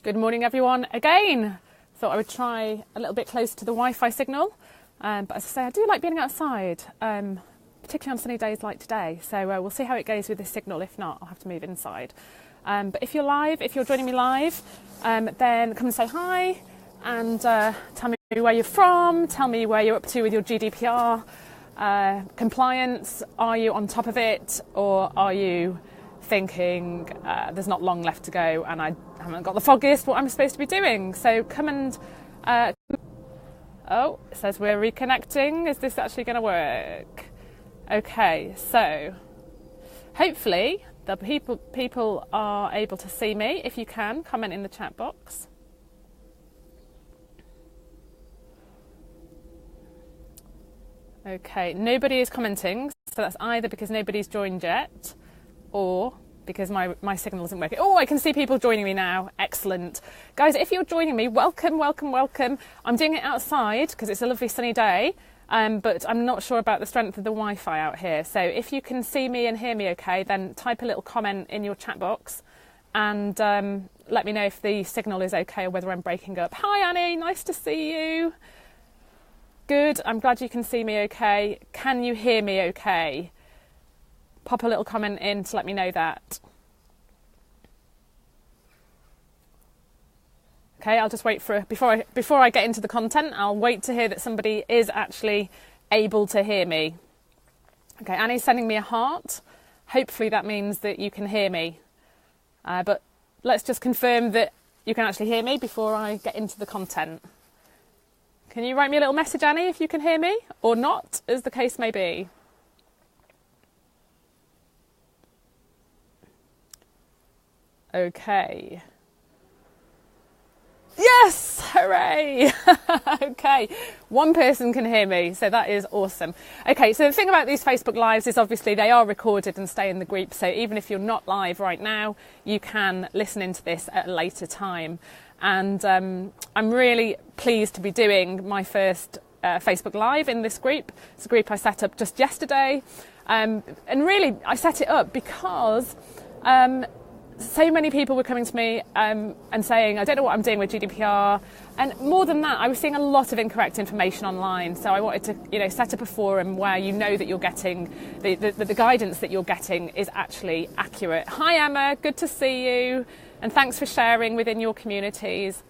Good morning, everyone. Again, thought I would try a little bit closer to the Wi-Fi signal. But as I say, I do like being outside, particularly on sunny days like today. So we'll see how it goes with this signal. If not, I'll have to move inside. But if you're live, if you're joining me live, then come and say hi and tell me where you're from. Tell me where you're up to with your GDPR compliance. Are you on top of it, or are you thinking there's not long left to go and I haven't got the foggiest what I'm supposed to be doing? So come and oh, it says we're reconnecting. Is this actually going to work? Okay, so hopefully the people are able to see me. If you can, comment in the chat box. Okay, nobody is commenting, so that's either because nobody's joined yet or because my signal isn't working. Oh, I can see people joining me now. Excellent. Guys, if you're joining me, welcome, welcome, welcome. I'm doing it outside because it's a lovely sunny day, but I'm not sure about the strength of the Wi-Fi out here. So if you can see me and hear me okay, then type a little comment in your chat box and let me know if the signal is okay or whether I'm breaking up. Hi, Annie. Nice to see you. Good. I'm glad you can see me okay. Can you hear me okay? Pop a little comment in to let me know that. Okay, I'll just wait for before I get into the content. I'll wait to hear that somebody is actually able to hear me. Okay, Annie's sending me a heart. Hopefully that means that you can hear me. But let's just confirm that you can actually hear me before I get into the content. Can you write me a little message, Annie, if you can hear me, or not, as the case may be? Okay. Yes! Hooray! Okay, one person can hear me, so that is awesome. Okay, so the thing about these Facebook Lives is obviously they are recorded and stay in the group, so even if you're not live right now, you can listen into this at a later time. And I'm really pleased to be doing my first Facebook Live in this group. It's a group I set up just yesterday. And really, I set it up because so many people were coming to me and saying, I don't know what I'm doing with GDPR. And more than that, I was seeing a lot of incorrect information online. So I wanted to, set up a forum where you know that you're getting, the guidance that you're getting is actually accurate. Hi, Emma. Good to see you. And thanks for sharing within your communities.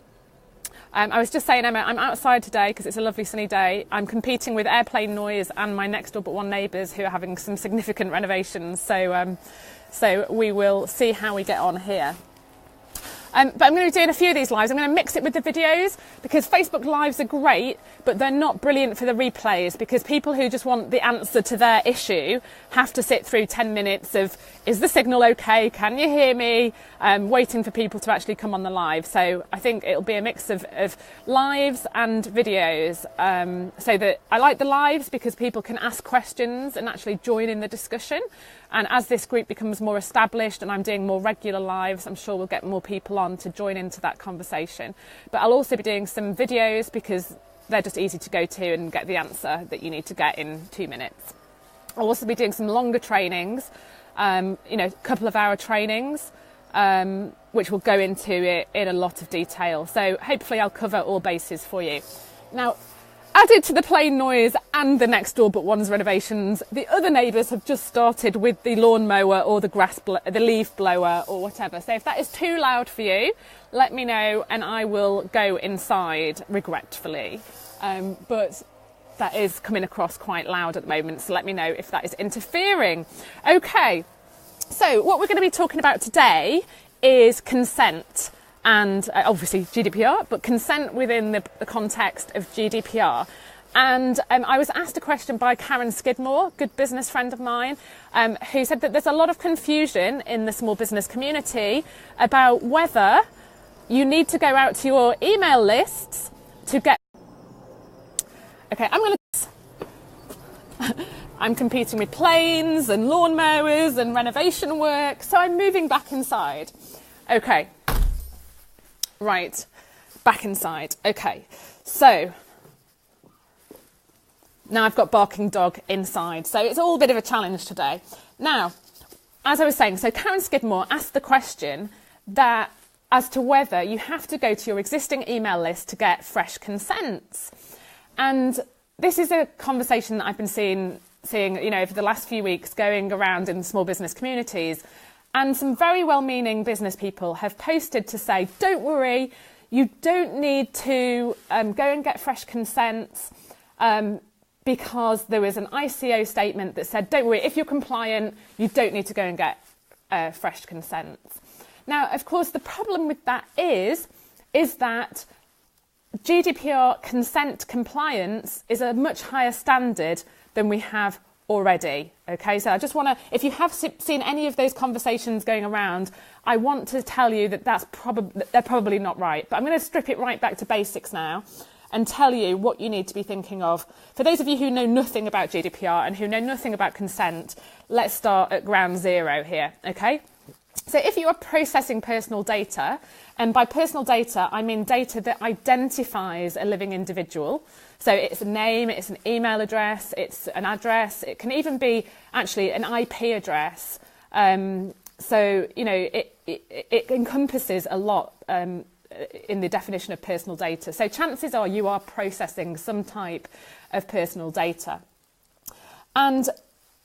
I was just saying, Emma, I'm outside today because it's a lovely sunny day. I'm competing with airplane noise and my next door but one neighbours who are having some significant renovations. So we will see how we get on here. But I'm going to be doing a few of these lives. I'm going to mix it with the videos because Facebook Lives are great, but they're not brilliant for the replays because people who just want the answer to their issue have to sit through 10 minutes of, is the signal okay? Can you hear me? Waiting for people to actually come on the live. So I think it'll be a mix of lives and videos. So that I like the lives because people can ask questions and actually join in the discussion. And as this group becomes more established and I'm doing more regular lives, I'm sure we'll get more people on to join into that conversation. But I'll also be doing some videos because they're just easy to go to and get the answer that you need to get in 2 minutes. I'll also be doing some longer trainings, a couple of hour trainings, which will go into it in a lot of detail. So hopefully I'll cover all bases for you. Now, added to the plane noise and the next door but one's renovations, the other neighbours have just started with the lawnmower or the leaf blower or whatever. So if that is too loud for you, let me know and I will go inside, regretfully. But that is coming across quite loud at the moment, so let me know if that is interfering. Okay, so what we're going to be talking about today is consent. And obviously GDPR, but consent within the context of GDPR. And I was asked a question by Karen Skidmore, good business friend of mine, who said that there's a lot of confusion in the small business community about whether you need to go out to your email lists to get... Okay, I'm competing with planes and lawnmowers and renovation work, so I'm moving back inside. Okay. Right, back inside. Okay, so now I've got barking dog inside. So it's all a bit of a challenge today. Now, as I was saying, so Karen Skidmore asked the question that as to whether you have to go to your existing email list to get fresh consents. And this is a conversation that I've been seeing, over the last few weeks going around in small business communities. And some very well-meaning business people have posted to say, don't worry, you don't need to go and get fresh consents because there was an ICO statement that said, don't worry, if you're compliant, you don't need to go and get fresh consents. Now, of course, the problem with that is that GDPR consent compliance is a much higher standard than we have already. Okay, so I just want to, if you have seen any of those conversations going around, I want to tell you that they're probably not right. But I'm going to strip it right back to basics now and tell you what you need to be thinking of. For those of you who know nothing about GDPR and who know nothing about consent, let's start at ground zero here, okay? So if you are processing personal data, and by personal data, I mean data that identifies a living individual. So it's a name, it's an email address, it's an address, it can even be actually an IP address. So, it encompasses a lot in the definition of personal data. So chances are you are processing some type of personal data. And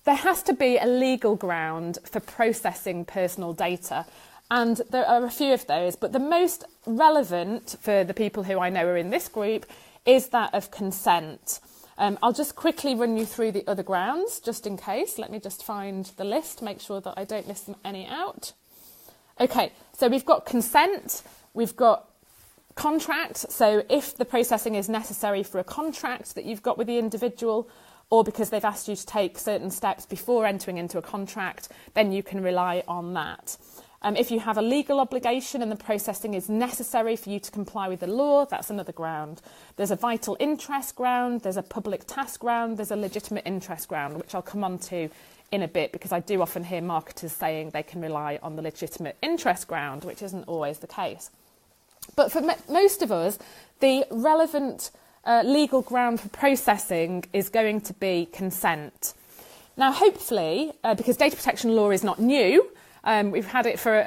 there has to be a legal ground for processing personal data. And there are a few of those, but the most relevant for the people who I know are in this group is that of consent. I'll just quickly run you through the other grounds, just in case. Let me just find the list, make sure that I don't miss any out. Okay, so we've got consent, we've got contract. So if the processing is necessary for a contract that you've got with the individual, or because they've asked you to take certain steps before entering into a contract, then you can rely on that. If you have a legal obligation and the processing is necessary for you to comply with the law, that's another ground. There's a vital interest ground, there's a public task ground, there's a legitimate interest ground, which I'll come on to in a bit, because I do often hear marketers saying they can rely on the legitimate interest ground, which isn't always the case. But for most of us, the relevant legal ground for processing is going to be consent. Now, hopefully, because data protection law is not new, we've had it for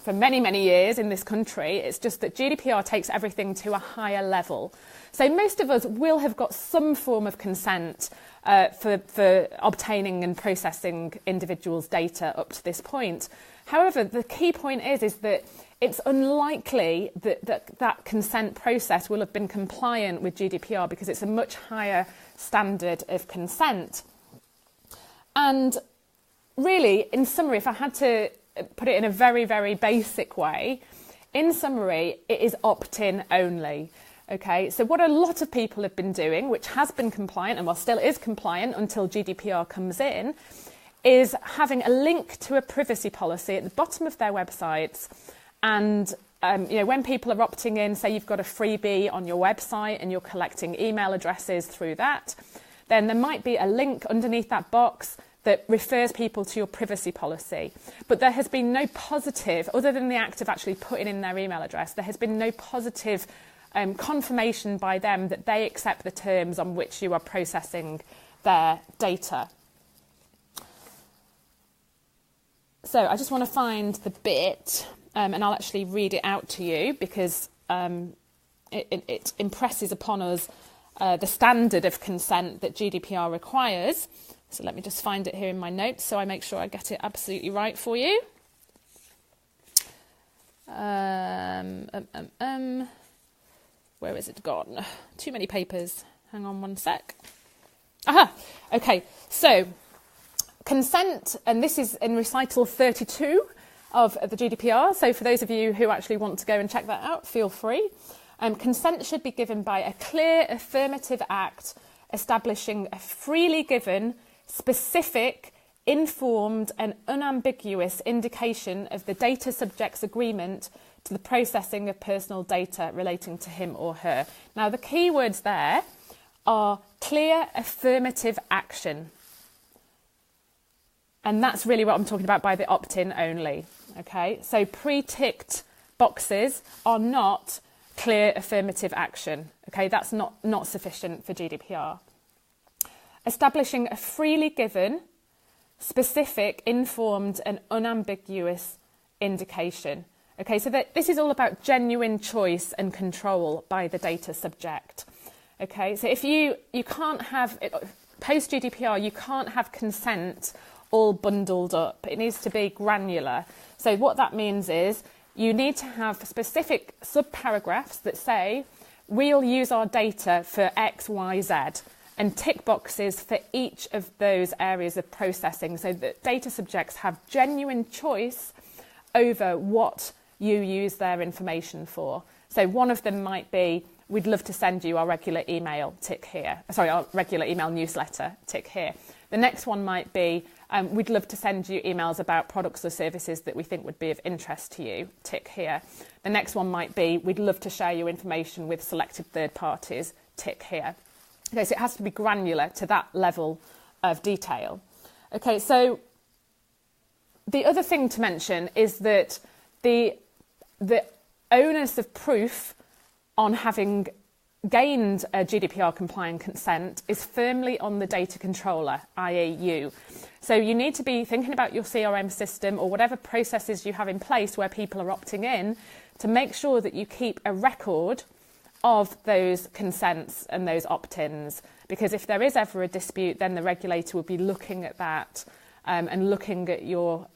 for many, many years in this country. It's just that GDPR takes everything to a higher level. So most of us will have got some form of consent for obtaining and processing individuals' data up to this point. However, the key point is that it's unlikely that consent process will have been compliant with GDPR because it's a much higher standard of consent. And really, in summary, if I had to put it in a very, very basic way, in summary, it is opt-in only. Okay, so what a lot of people have been doing, which has been compliant and still is compliant until GDPR comes in, is having a link to a privacy policy at the bottom of their websites. And when people are opting in, say you've got a freebie on your website and you're collecting email addresses through that, then there might be a link underneath that box that refers people to your privacy policy. But there has been no positive, other than the act of actually putting in their email address, there has been no positive confirmation by them that they accept the terms on which you are processing their data. So I just want to find the bit, and I'll actually read it out to you because it impresses upon us the standard of consent that GDPR requires. So let me just find it here in my notes so I make sure I get it absolutely right for you. Where is it gone? Too many papers. Hang on one sec. Aha! Okay, so consent, and this is in Recital 32 of the GDPR. So for those of you who actually want to go and check that out, feel free. Consent should be given by a clear affirmative act establishing a freely given, specific, informed and unambiguous indication of the data subject's agreement to the processing of personal data relating to him or her. Now, the key words there are clear affirmative action. And that's really what I'm talking about by the opt-in only. Okay, so pre-ticked boxes are not clear affirmative action. Okay, that's not sufficient for GDPR. Establishing a freely given, specific, informed and unambiguous indication. Okay, so this is all about genuine choice and control by the data subject. Okay, so if you can't have, post GDPR, you can't have consent all bundled up. It needs to be granular. So what that means is you need to have specific subparagraphs that say, we'll use our data for X, Y, Z, and tick boxes for each of those areas of processing so that data subjects have genuine choice over what you use their information for. So one of them might be, we'd love to send you our regular email, tick here. Sorry, our regular email newsletter, tick here. The next one might be, we'd love to send you emails about products or services that we think would be of interest to you, tick here. The next one might be, we'd love to share your information with selected third parties, tick here. Okay, so it has to be granular to that level of detail. Okay, so the other thing to mention is that the onus of proof on having gained a GDPR compliant consent is firmly on the data controller, i.e. you. So you need to be thinking about your CRM system or whatever processes you have in place where people are opting in to make sure that you keep a record of those consents and those opt-ins, because if there is ever a dispute, then the regulator will be looking at that and looking at your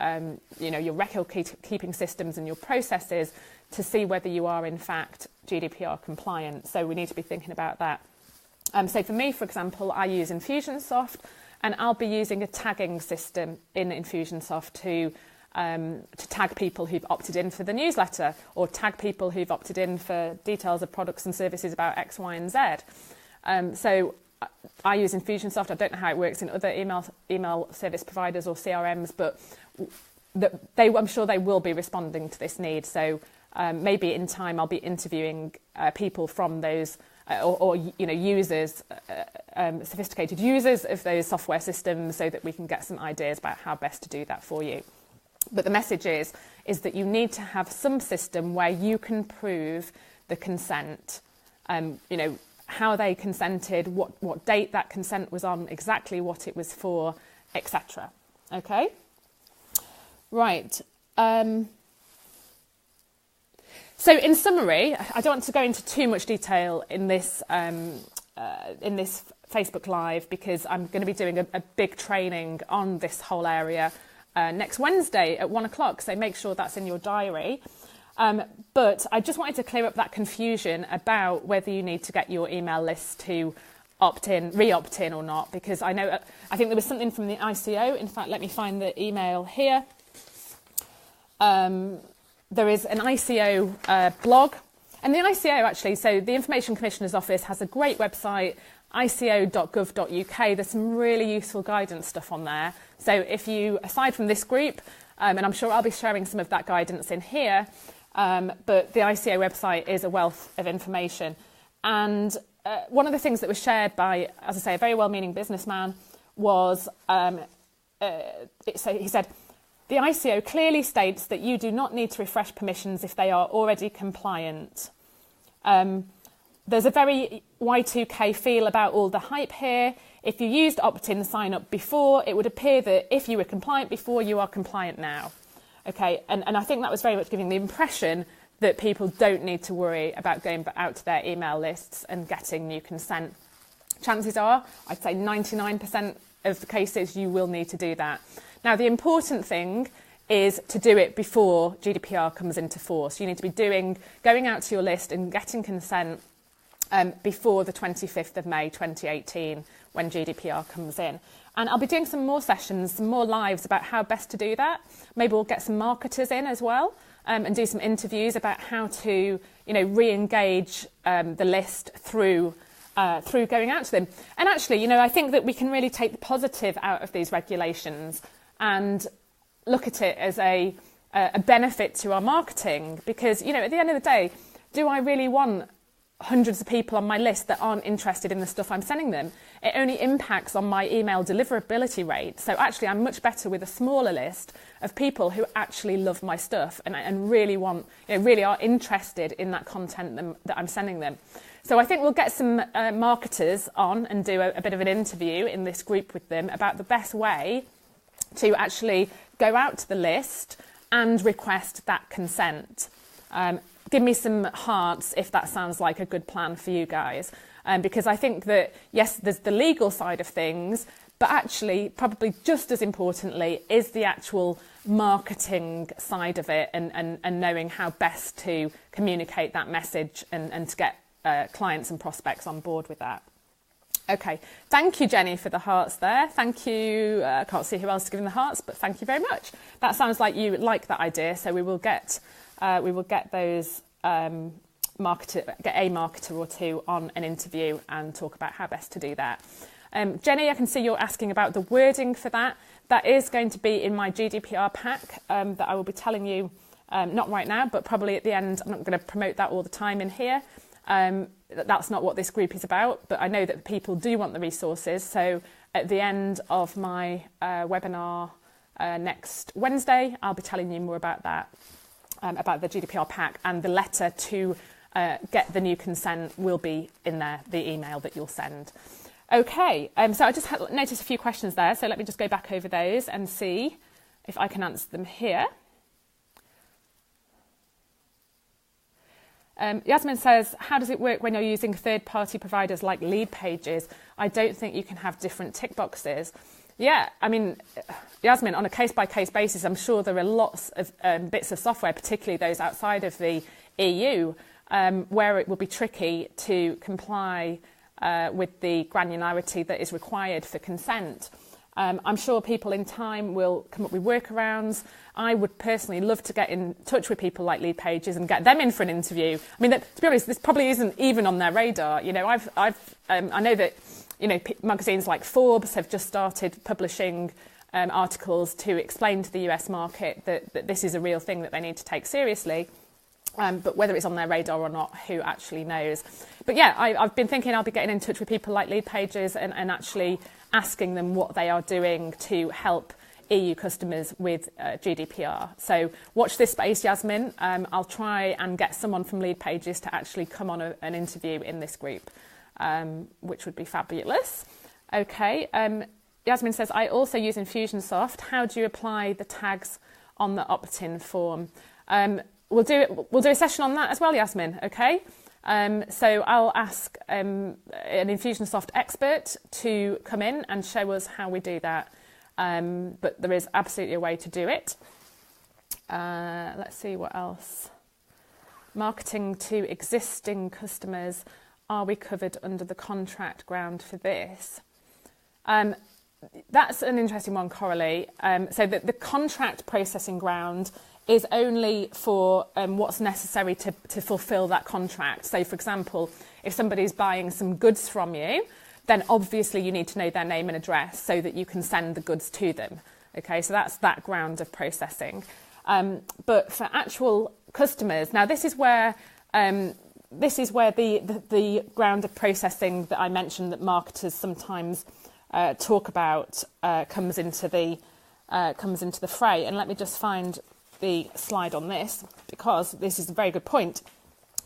your record keeping systems and your processes to see whether you are in fact GDPR compliant. So we need to be thinking about that. So for me, for example, I use Infusionsoft, and I'll be using a tagging system in Infusionsoft to tag people who've opted in for the newsletter, or tag people who've opted in for details of products and services about X, Y, and Z. So I use Infusionsoft. I don't know how it works in other email service providers or CRMs, but I'm sure they will be responding to this need. So maybe in time I'll be interviewing people from those or users, sophisticated users of those software systems, so that we can get some ideas about how best to do that for you. But the message is that you need to have some system where you can prove the consent, how they consented, what date that consent was on, exactly what it was for, etc. Okay? Right. So in summary, I don't want to go into too much detail in this Facebook Live, because I'm going to be doing a big training on this whole area next Wednesday at 1:00, so make sure that's in your diary. But I just wanted to clear up that confusion about whether you need to get your email list to re-opt in or not, because I think there was something from the ICO. In fact, let me find the email here. There is an ICO blog, and the ICO actually, so the Information Commissioner's Office has a great website, ico.gov.uk. There's some really useful guidance stuff on there. So if you, aside from this group, and I'm sure I'll be sharing some of that guidance in here, but the ICO website is a wealth of information. And one of the things that was shared by, as I say, a very well-meaning businessman was, he said, the ICO clearly states that you do not need to refresh permissions if they are already compliant. There's a very Y2K feel about all the hype here. If you used opt-in sign up before, it would appear that if you were compliant before, you are compliant now. Okay, and I think that was very much giving the impression that people don't need to worry about going out to their email lists and getting new consent. Chances are, I'd say 99% of the cases, you will need to do that. Now, the important thing is to do it before GDPR comes into force. You need to be going out to your list and getting consent before the 25th of May 2018, when GDPR comes in. And I'll be doing some more sessions, some more lives about how best to do that. Maybe we'll get some marketers in as well, and do some interviews about how to, re-engage the list through going out to them. And actually, I think that we can really take the positive out of these regulations and look at it as a benefit to our marketing, because, at the end of the day, do I really want hundreds of people on my list that aren't interested in the stuff I'm sending them? It only impacts on my email deliverability rate. So actually, I'm much better with a smaller list of people who actually love my stuff and really want, really are interested in that content that I'm sending them. So I think we'll get some marketers on and do a bit of an interview in this group with them about the best way to actually go out to the list and request that consent. Give me some hearts if that sounds like a good plan for you guys. Because I think that, yes, there's the legal side of things, but actually, probably just as importantly, is the actual marketing side of it and knowing how best to communicate that message and to get clients and prospects on board with that. Okay, thank you, Jenny, for the hearts there. Thank you. I can't see who else is giving the hearts, but thank you very much. That sounds like you like that idea, so we will get those get a marketer or two on an interview and talk about how best to do that. Jenny, I can see you're asking about the wording for that. That is going to be in my GDPR pack that I will be telling you, not right now, but probably at the end. I'm not going to promote that all the time in here. That's not what this group is about, but I know that people do want the resources. So at the end of my webinar next Wednesday, I'll be telling you more about that, about the GDPR pack, and the letter to get the new consent will be in there, the email that you'll send. Okay, so I just noticed a few questions there, so let me just go back over those and see if I can answer them here. Yasmin says, how does it work when you're using third-party providers like lead pages? I don't think you can have different tick boxes. Yeah, I mean, Yasmin, on a case-by-case basis, I'm sure there are lots of bits of software, particularly those outside of the EU, where it will be tricky to comply with the granularity that is required for consent. I'm sure people in time will come up with workarounds. I would personally love to get in touch with people like Lead Pages and get them in for an interview. I mean, to be honest, this probably isn't even on their radar. You know, I know that, you know, magazines like Forbes have just started publishing articles to explain to the US market that this is a real thing that they need to take seriously. But whether it's on their radar or not, who actually knows? But yeah, I've been thinking I'll be getting in touch with people like Lead Pages and actually asking them what they are doing to help EU customers with GDPR. So watch this space, Yasmin. I'll try and get someone from Lead Pages to actually come on an interview in this group, which would be fabulous. Okay, Yasmin says, I also use Infusionsoft. How do you apply the tags on the opt-in form? We'll do a session on that as well, Yasmin, okay? So I'll ask an Infusionsoft expert to come in and show us how we do that. But there is absolutely a way to do it. Let's see what else. Marketing to existing customers. Are we covered under the contract ground for this? That's an interesting one, Coralie. So the contract processing ground is only for what's necessary to fulfil that contract. So, for example, if somebody's buying some goods from you, then obviously you need to know their name and address so that you can send the goods to them. Okay, so that's that ground of processing. But for actual customers, now this is where the ground of processing that I mentioned that marketers sometimes talk about comes into the fray. And let me just find the slide on this, because this is a very good point.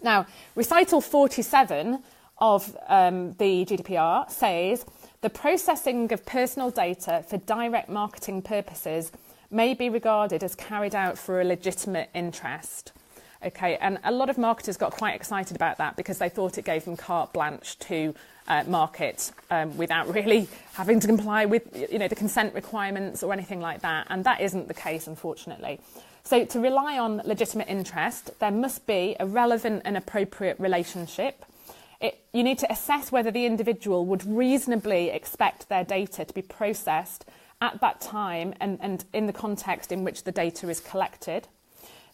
Now, Recital 47 of the GDPR says the processing of personal data for direct marketing purposes may be regarded as carried out for a legitimate interest. Okay, and a lot of marketers got quite excited about that because they thought it gave them carte blanche to market without really having to comply with, you know, the consent requirements or anything like that. And that isn't the case, unfortunately. So to rely on legitimate interest, there must be a relevant and appropriate relationship. You need to assess whether the individual would reasonably expect their data to be processed at that time and in the context in which the data is collected.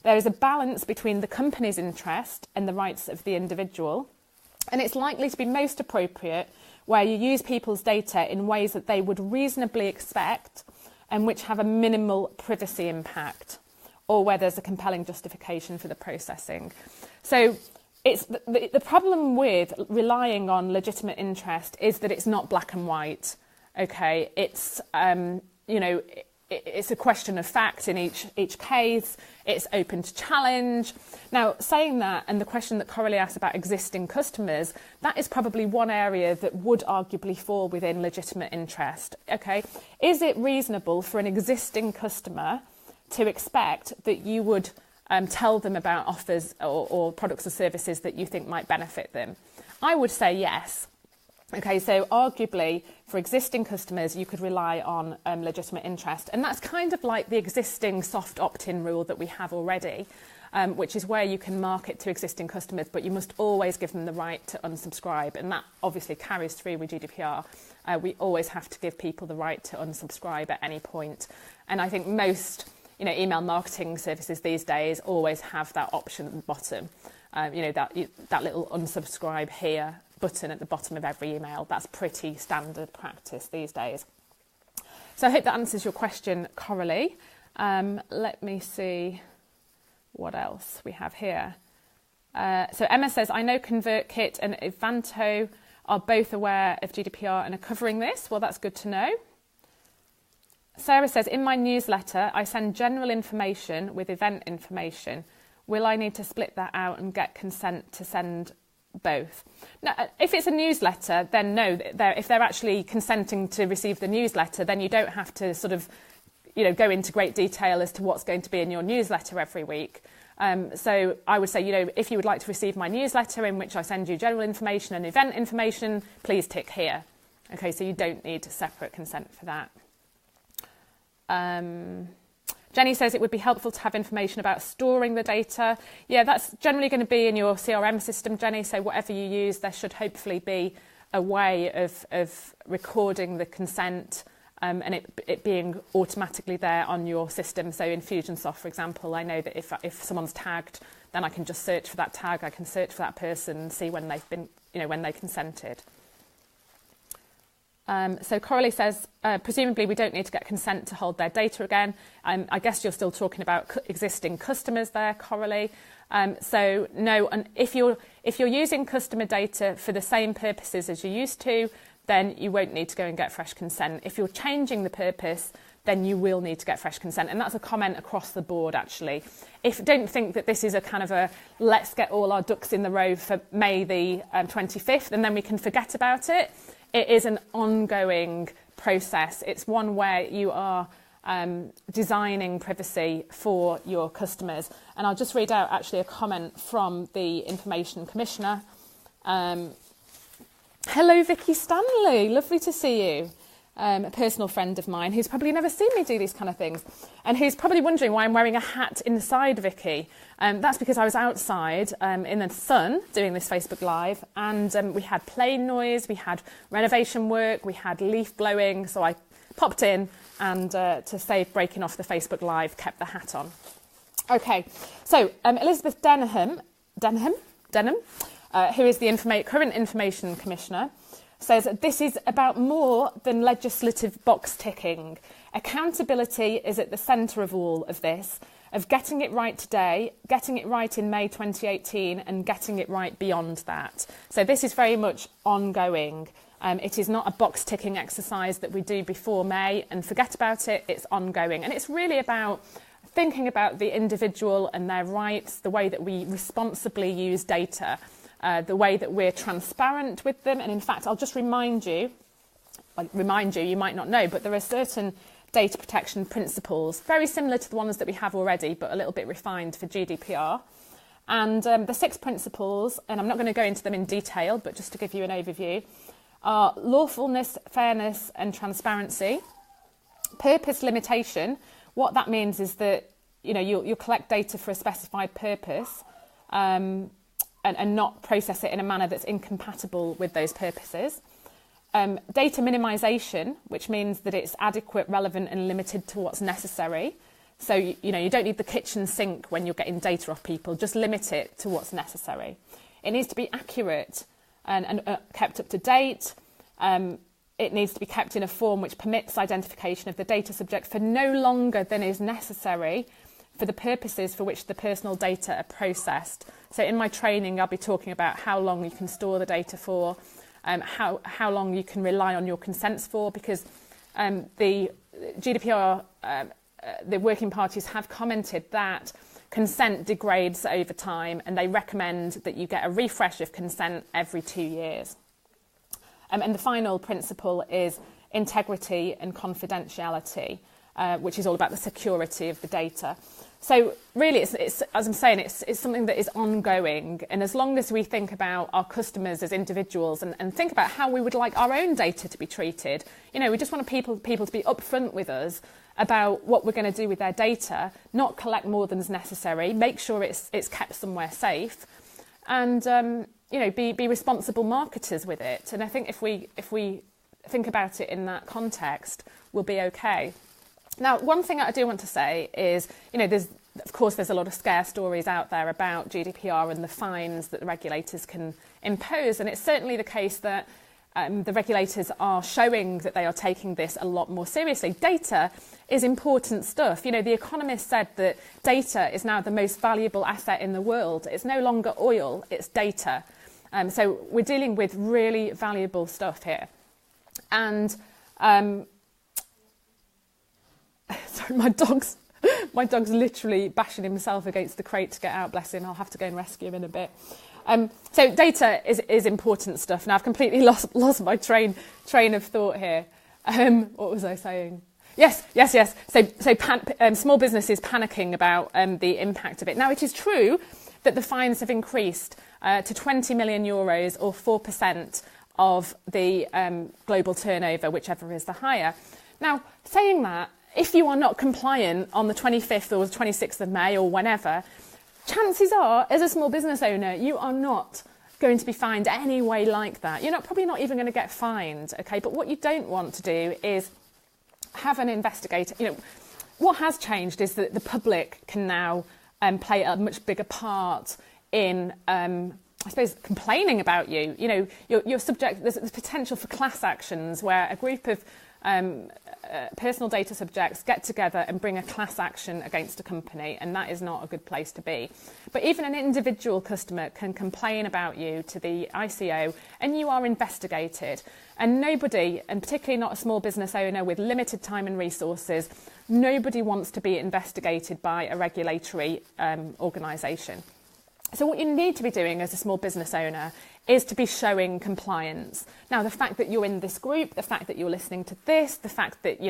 There is a balance between the company's interest and the rights of the individual. And it's likely to be most appropriate where you use people's data in ways that they would reasonably expect and which have a minimal privacy impact, or where there's a compelling justification for the processing. So it's the problem with relying on legitimate interest is that it's not black and white. Okay, it's it's a question of fact in each case. It's open to challenge. Now, saying that, and the question that Coralie asked about existing customers, that is probably one area that would arguably fall within legitimate interest. Okay, is it reasonable for an existing customer to expect that you would tell them about offers or products or services that you think might benefit them? I would say yes. Okay, so arguably for existing customers, you could rely on legitimate interest. And that's kind of like the existing soft opt-in rule that we have already, which is where you can market to existing customers, but you must always give them the right to unsubscribe. And that obviously carries through with GDPR. We always have to give people the right to unsubscribe at any point. And I think most email marketing services these days always have that option at the bottom. That little unsubscribe here button at the bottom of every email. That's pretty standard practice these days. So I hope that answers your question, Coralie. Let me see what else we have here. So Emma says, I know ConvertKit and Evanto are both aware of GDPR and are covering this. Well, that's good to know. Sarah says, in my newsletter, I send general information with event information. Will I need to split that out and get consent to send both? Now, if it's a newsletter, then no. If they're actually consenting to receive the newsletter, then you don't have to sort of, go into great detail as to what's going to be in your newsletter every week. So I would say, if you would like to receive my newsletter in which I send you general information and event information, please tick here. Okay, so you don't need separate consent for that. Jenny says it would be helpful to have information about storing the data. Yeah, that's generally going to be in your CRM system, Jenny. So whatever you use, there should hopefully be a way of recording the consent and it being automatically there on your system. So in Fusionsoft, for example, I know that if someone's tagged, then I can just search for that tag. I can search for that person and see when they've been, when they consented. So Coralie says, presumably we don't need to get consent to hold their data again. I guess you're still talking about existing customers there, Coralie. So no, and if you're using customer data for the same purposes as you used to, then you won't need to go and get fresh consent. If you're changing the purpose, then you will need to get fresh consent. And that's a comment across the board, actually. Don't think that this is a kind of a let's get all our ducks in the row for May the 25th and then we can forget about it. It is an ongoing process. It's one where you are designing privacy for your customers. And I'll just read out actually a comment from the Information Commissioner. Hello, Vicky Stanley. Lovely to see you. A personal friend of mine who's probably never seen me do these kind of things and who's probably wondering why I'm wearing a hat inside Vicky. That's because I was outside in the sun doing this Facebook Live and we had plane noise, we had renovation work, we had leaf blowing, so I popped in and to save breaking off the Facebook Live, kept the hat on. Okay, so Elizabeth Denham, who is the current Information Commissioner, says this is about more than legislative box ticking. Accountability is at the centre of all of this, of getting it right today, getting it right in May 2018 and getting it right beyond that. So this is very much ongoing. It is not a box ticking exercise that we do before May and forget about it. It's ongoing. And it's really about thinking about the individual and their rights, the way that we responsibly use data, the way that we're transparent with them. And in fact, I'll just remind you, you might not know, but there are certain data protection principles, very similar to the ones that we have already, but a little bit refined for GDPR. And the 6 principles, and I'm not going to go into them in detail, but just to give you an overview, are lawfulness, fairness and transparency, purpose limitation. What that means is that you'll collect data for a specified purpose, and not process it in a manner that's incompatible with those purposes. Data minimisation, which means that it's adequate, relevant and limited to what's necessary. So, you don't need the kitchen sink when you're getting data off people, just limit it to what's necessary. It needs to be accurate and kept up to date. It needs to be kept in a form which permits identification of the data subject for no longer than is necessary for the purposes for which the personal data are processed. So in my training, I'll be talking about how long you can store the data for, how long you can rely on your consents for, because the GDPR, the working parties have commented that consent degrades over time and they recommend that you get a refresh of consent every 2 years. And the final principle is integrity and confidentiality, which is all about the security of the data. So really, it's as I'm saying, it's something that is ongoing. And as long as we think about our customers as individuals and think about how we would like our own data to be treated, we just want people to be upfront with us about what we're going to do with their data, not collect more than is necessary, make sure it's kept somewhere safe, and be responsible marketers with it. And I think if we think about it in that context, we'll be okay. Now, one thing I do want to say is, there's a lot of scare stories out there about GDPR and the fines that the regulators can impose. And it's certainly the case that the regulators are showing that they are taking this a lot more seriously. Data is important stuff. The Economist said that data is now the most valuable asset in the world. It's no longer oil, it's data. So we're dealing with really valuable stuff here. And sorry, my dog's literally bashing himself against the crate to get out, bless him. I'll have to go and rescue him in a bit. So data is important stuff. Now I've completely lost my train of thought here. What was I saying? Yes. So small businesses panicking about the impact of it. Now it is true that the fines have increased to 20 million euros or 4% of the global turnover, whichever is the higher. Now, saying that, if you are not compliant on the 25th or the 26th of May or whenever, chances are, as a small business owner, you are not going to be fined any way like that. You're probably not even going to get fined, okay? But what you don't want to do is have an investigator. What has changed is that the public can now play a much bigger part in I suppose, complaining about you. You're subject. There's potential for class actions where a group of personal data subjects get together and bring a class action against a company, and that is not a good place to be. But even an individual customer can complain about you to the ICO, and you are investigated. And nobody, and particularly not a small business owner with limited time and resources, nobody wants to be investigated by a regulatory organisation. So what you need to be doing as a small business owner is to be showing compliance. Now, the fact that you're in this group, the fact that you're listening to this, the fact that,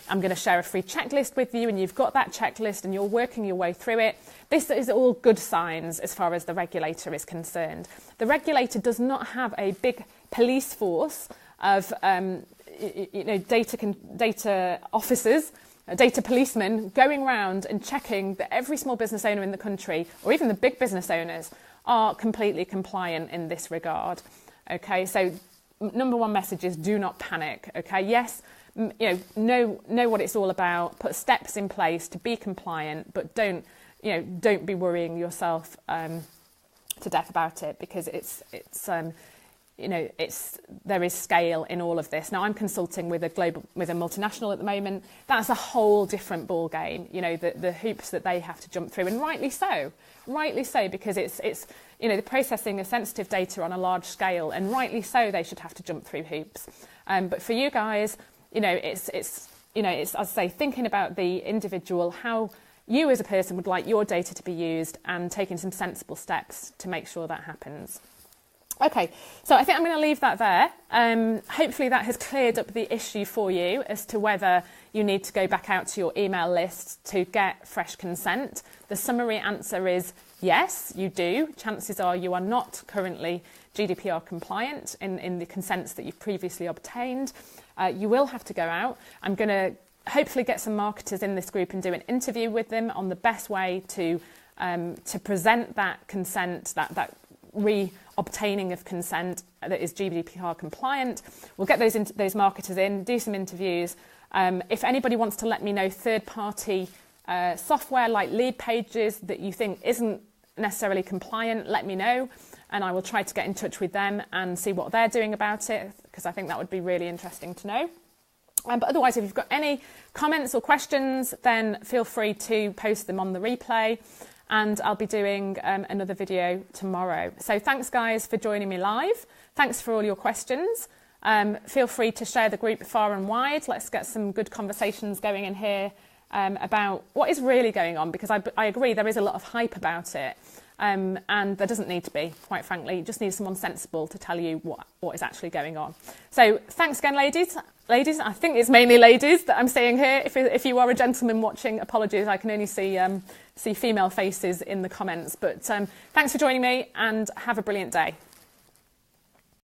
I'm going to share a free checklist with you and you've got that checklist and you're working your way through it, this is all good signs as far as the regulator is concerned. The regulator does not have a big police force of, data officers, data policemen going around and checking that every small business owner in the country, or even the big business owners, are completely compliant in this regard. Okay, so number one message is do not panic. Okay, yes, know what it's all about, put steps in place to be compliant, but don't be worrying yourself to death about it, because there is scale in all of this. Now, I'm consulting with a multinational at the moment. That's a whole different ball game. The hoops that they have to jump through, and rightly so, because it's the processing of sensitive data on a large scale, and rightly so, they should have to jump through hoops. But for you guys, it's as I say, thinking about the individual, how you as a person would like your data to be used, and taking some sensible steps to make sure that happens. Okay, so I think I'm going to leave that there. Hopefully that has cleared up the issue for you as to whether you need to go back out to your email list to get fresh consent. The summary answer is yes, you do. Chances are you are not currently GDPR compliant in the consents that you've previously obtained. You will have to go out. I'm going to hopefully get some marketers in this group and do an interview with them on the best way to present that consent, that re-obtaining of consent that is GDPR compliant. We'll get those marketers in, do some interviews. If anybody wants to let me know third-party software like lead pages that you think isn't necessarily compliant, let me know, and I will try to get in touch with them and see what they're doing about it, because I think that would be really interesting to know. But otherwise, if you've got any comments or questions, then feel free to post them on the replay. And I'll be doing another video tomorrow. So thanks, guys, for joining me live. Thanks for all your questions. Feel free to share the group far and wide. Let's get some good conversations going in here about what is really going on, because I agree there is a lot of hype about it. And there doesn't need to be, quite frankly. You just need someone sensible to tell you what is actually going on. So thanks again, ladies. Ladies, I think it's mainly ladies that I'm seeing here. If you are a gentleman watching, apologies, I can only see see female faces in the comments. But thanks for joining me and have a brilliant day.